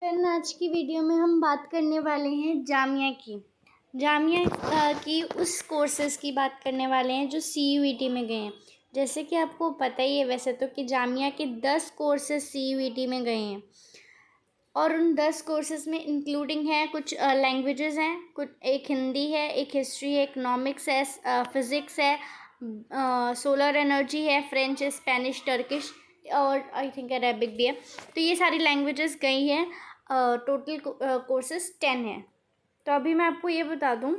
Friend, आज की video में हम बात करने वाले हैं जामिया की उस कोर्सेज़ की बात करने वाले हैं जो CUET में गए हैं। जैसे कि आपको पता ही है वैसे तो कि जामिया के 10 कोर्सेज़ CUET में गए हैं और उन 10 कोर्सेज़ में इंक्लूडिंग है कुछ लैंग्वेजेस हैं, कुछ एक हिंदी है, एक हिस्ट्री है, इकोनॉमिक्स है, फिज़िक्स है, सोलर एनर्जी है, फ्रेंच, स्पेनिश, टर्किश और आई थिंक अरेबिक भी है। तो ये सारी लैंग्वेजेस गई हैं। टोटल कोर्सेज़ 10 हैं। तो अभी मैं आपको ये बता दूं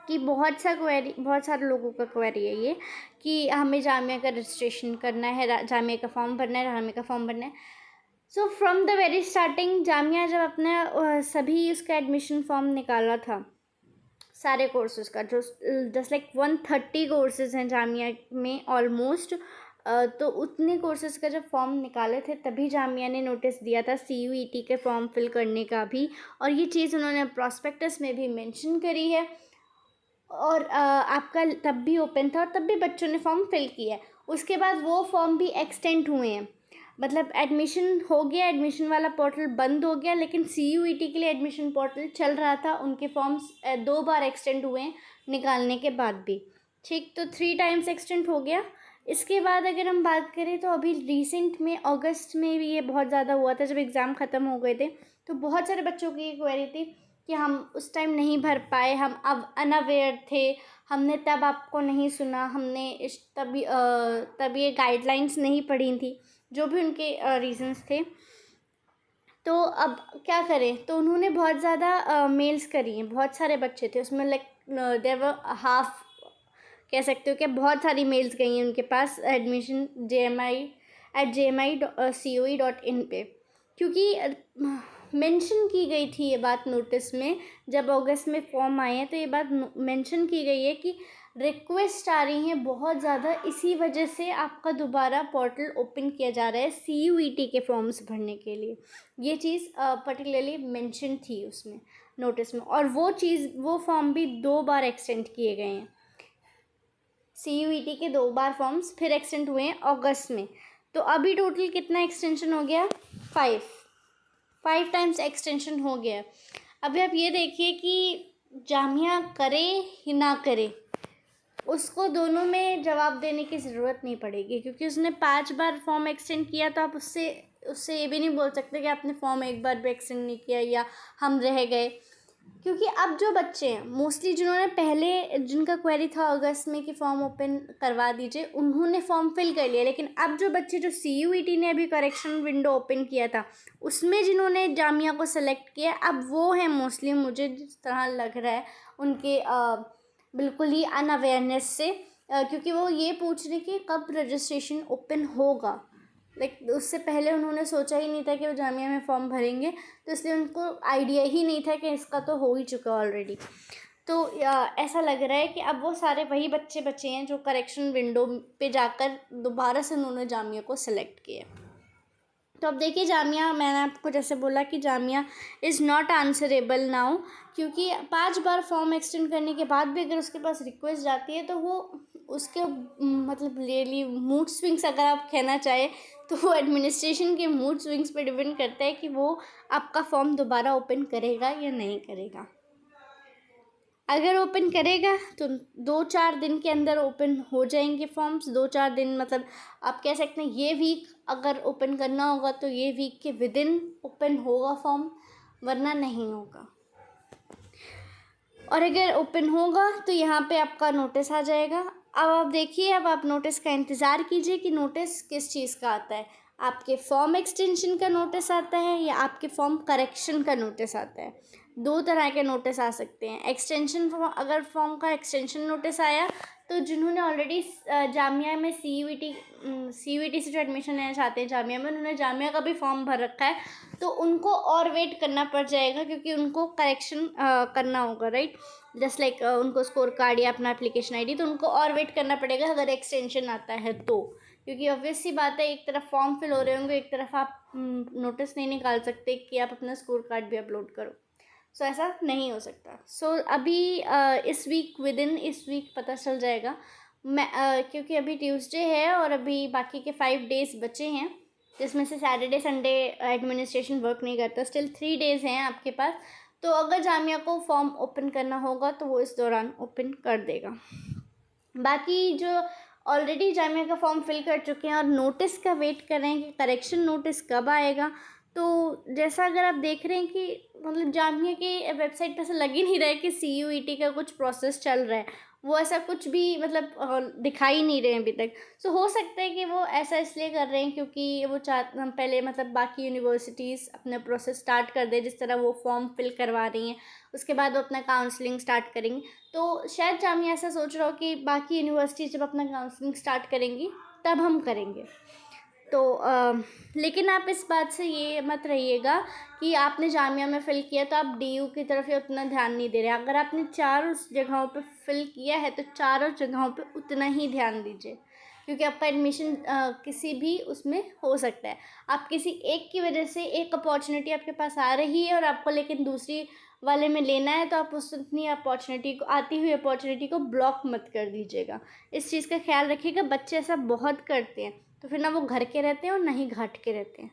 कि बहुत सारे लोगों का क्वेरी है ये कि हमें जामिया का रजिस्ट्रेशन करना है, जामिया का फॉर्म भरना है, जामिया का फॉर्म भरना है। So from the very starting Jamia जब अपने सभी उसका एडमिशन फॉर्म निकाला था सारे कोर्सेज़ का, जो जस्ट लाइक 130 कोर्सेज़ हैं जामिया में ऑलमोस्ट, तो उतने कोर्सेज़ का जब फॉर्म निकाले थे तभी जामिया ने नोटिस दिया था CUET के फॉर्म फिल करने का भी, और ये चीज़ उन्होंने प्रॉस्पेक्टस में भी मेंशन करी है। और आपका तब भी ओपन था और तब भी बच्चों ने फॉर्म फिल किया है। उसके बाद वो फॉर्म भी एक्सटेंड हुए हैं, मतलब एडमिशन हो गया, एडमिशन वाला पोर्टल बंद हो गया, लेकिन CUET के लिए एडमिशन पोर्टल चल रहा था। उनके फॉर्म्स 2 बार एक्सटेंड हुए हैं निकालने के बाद भी। ठीक, तो 3 टाइम्स एक्सटेंड हो गया। इसके बाद अगर हम बात करें तो अभी रिसेंट में अगस्त में भी ये बहुत ज़्यादा हुआ था, जब एग्ज़ाम ख़त्म हो गए थे तो बहुत सारे बच्चों की ये क्वेरी थी कि हम उस टाइम नहीं भर पाए, हम अब अनअवेयर थे, हमने तब आपको नहीं सुना, हमने तब ये गाइडलाइंस नहीं पढ़ी थी, जो भी उनके रीज़न्स थे। तो अब क्या करें, तो उन्होंने बहुत ज़्यादा मेल्स करी हैं, बहुत सारे बच्चे थे उसमें, लाइक देयर वर हाफ, कह सकते हो कि बहुत सारी मेल्स गई हैं उनके पास एडमिशन JMI@jmi.coe.in पे, क्योंकि मेंशन की गई थी ये बात नोटिस में। जब अगस्त में फॉर्म आए हैं तो ये बात मेंशन की गई है कि रिक्वेस्ट आ रही हैं बहुत ज़्यादा, इसी वजह से आपका दोबारा पोर्टल ओपन किया जा रहा है CUET के फॉर्म्स भरने के लिए। ये चीज़ पर्टिकुलरली मेंशन थी उसमें नोटिस में, और वो फॉर्म भी 2 बार एक्सटेंड किए गए हैं। CUET के 2 बार फॉर्म्स फिर एक्सटेंड हुए हैं अगस्त में। तो अभी टोटल कितना एक्सटेंशन हो गया? 5 टाइम्स एक्सटेंशन हो गया। अभी आप ये देखिए कि जामिया करे ही ना करे, उसको दोनों में जवाब देने की ज़रूरत नहीं पड़ेगी, क्योंकि उसने 5 बार फॉर्म एक्सटेंड किया। तो आप उससे ये भी नहीं बोल सकते कि आपने फॉर्म एक बार भी एक्सटेंड नहीं किया या हम रह गए, क्योंकि अब जो बच्चे हैं मोस्टली, जिन्होंने पहले, जिनका क्वेरी था अगस्त में कि फॉर्म ओपन करवा दीजिए, उन्होंने फॉर्म फिल कर लिया। लेकिन अब जो बच्चे, जो CUET ने अभी करेक्शन विंडो ओपन किया था उसमें जिन्होंने जामिया को सेलेक्ट किया, अब वो हैं मोस्टली, मुझे जिस तरह लग रहा है उनके बिल्कुल ही अनअवेयरनेस से, क्योंकि वो ये पूछ रहे कि कब रजिस्ट्रेशन ओपन होगा। लाइक उससे पहले उन्होंने सोचा ही नहीं था कि वो जामिया में फॉर्म भरेंगे, तो इसलिए उनको आइडिया ही नहीं था कि इसका तो हो ही चुका ऑलरेडी। तो ऐसा लग रहा है कि अब वो सारे वही बच्चे बचे हैं जो करेक्शन विंडो पे जाकर दोबारा से उन्होंने जामिया को सिलेक्ट किया। तो अब देखिए, जामिया, मैंने आपको जैसे बोला कि Jamia is not answerable now, क्योंकि 5 बार फॉर्म एक्सटेंड करने के बाद भी अगर उसके पास रिक्वेस्ट जाती है तो वो उसके मतलब रियली मूड स्विंग्स, अगर आप कहना चाहें तो वो एडमिनिस्ट्रेशन के मूड स्विंग्स पे डिपेंड करता है कि वो आपका फॉर्म दोबारा ओपन करेगा या नहीं करेगा। अगर ओपन करेगा तो 2-4 दिन के अंदर ओपन हो जाएंगे फॉर्म्स। 2-4 दिन मतलब आप कह सकते हैं ये वीक अगर ओपन करना होगा तो ये वीक के विदिन ओपन होगा फॉर्म, वरना नहीं होगा। और अगर ओपन होगा तो यहाँ पे आपका नोटिस आ जाएगा। अब आप देखिए, अब आप नोटिस का इंतज़ार कीजिए कि नोटिस किस चीज़ का आता है। आपके फॉर्म एक्सटेंशन का नोटिस आता है या आपके फॉर्म करेक्शन का नोटिस आता है। 2 तरह के नोटिस आ सकते हैं। एक्सटेंशन फॉर्म, अगर फॉर्म का एक्सटेंशन नोटिस आया तो जिन्होंने ऑलरेडी जामिया में CUET से जो एडमिशन लेना चाहते हैं जामिया में, उन्होंने जामिया का भी फॉर्म भर रखा है, तो उनको और वेट करना पड़ जाएगा, क्योंकि उनको करेक्शन करना होगा, राइट। जस्ट लाइक उनको स्कोर कार्ड या अपना एप्लीकेशन ID, तो उनको और वेट करना पड़ेगा अगर एक्सटेंशन आता है तो, क्योंकि ऑब्वियस सी बात है, एक तरफ फॉर्म फिल हो रहे होंगे, एक तरफ आप नोटिस नहीं निकाल सकते कि आप अपना स्कोर कार्ड भी अपलोड करो। सो ऐसा नहीं हो सकता। सो अभी इस वीक पता चल जाएगा। क्योंकि अभी ट्यूसडे है और अभी बाकी के 5 डेज़ बचे हैं, जिसमें से सैटरडे संडे एडमिनिस्ट्रेशन वर्क नहीं करता। स्टिल 3 डेज़ हैं आपके पास, तो अगर जामिया को फॉर्म ओपन करना होगा तो वो इस दौरान ओपन कर देगा। बाकी जो ऑलरेडी जामिया का फॉर्म फिल कर चुके हैं और नोटिस का वेट कर रहे हैं कि करेक्शन नोटिस कब आएगा, तो जैसा अगर आप देख रहे हैं कि मतलब जामिया की वेबसाइट पे से लग ही नहीं रहा है कि CUET का कुछ प्रोसेस चल रहा है, वो ऐसा कुछ भी मतलब दिखा ही नहीं रहे हैं अभी तक। सो हो सकता है कि वो ऐसा इसलिए कर रहे हैं क्योंकि वो हम पहले मतलब बाकी यूनिवर्सिटीज़ अपना प्रोसेस स्टार्ट कर दें, जिस तरह वो फॉर्म फिल करवा रही हैं, उसके बाद वो अपना काउंसलिंग स्टार्ट करेंगी। तो शायद जामिया ऐसा सोच रहा हो कि बाकी यूनिवर्सिटी जब अपना काउंसलिंग स्टार्ट करेंगी तब हम करेंगे। तो लेकिन आप इस बात से ये मत रहिएगा कि आपने जामिया में फ़िल किया तो आप DU की तरफ ही उतना ध्यान नहीं दे रहे। अगर आपने चारों जगहों पे फ़िल किया है तो चारों जगहों पे उतना ही ध्यान दीजिए, क्योंकि आपका एडमिशन किसी भी उसमें हो सकता है। आप किसी एक की वजह से एक अपॉर्चुनिटी आपके पास आ रही है और आपको लेकिन दूसरी वाले में लेना है, तो आप उस अपनी अपॉर्चुनिटी को, आती हुई अपॉर्चुनिटी को ब्लॉक मत कर दीजिएगा। इस चीज़ का ख्याल रखिएगा। बच्चे ऐसा बहुत करते हैं, तो फिर ना वो घर के रहते हैं और ना ही घाट के रहते हैं,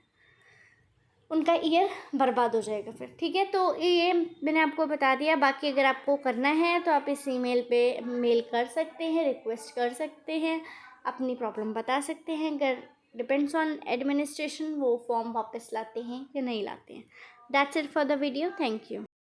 उनका ईयर बर्बाद हो जाएगा फिर। ठीक है, तो ये मैंने आपको बता दिया। बाकी अगर आपको करना है तो आप इस ईमेल पे मेल कर सकते हैं, रिक्वेस्ट कर सकते हैं, अपनी प्रॉब्लम बता सकते हैं। अगर डिपेंड्स ऑन एडमिनिस्ट्रेशन वो फॉर्म वापस लाते हैं या नहीं लाते हैं। That's it for the video. Thank you.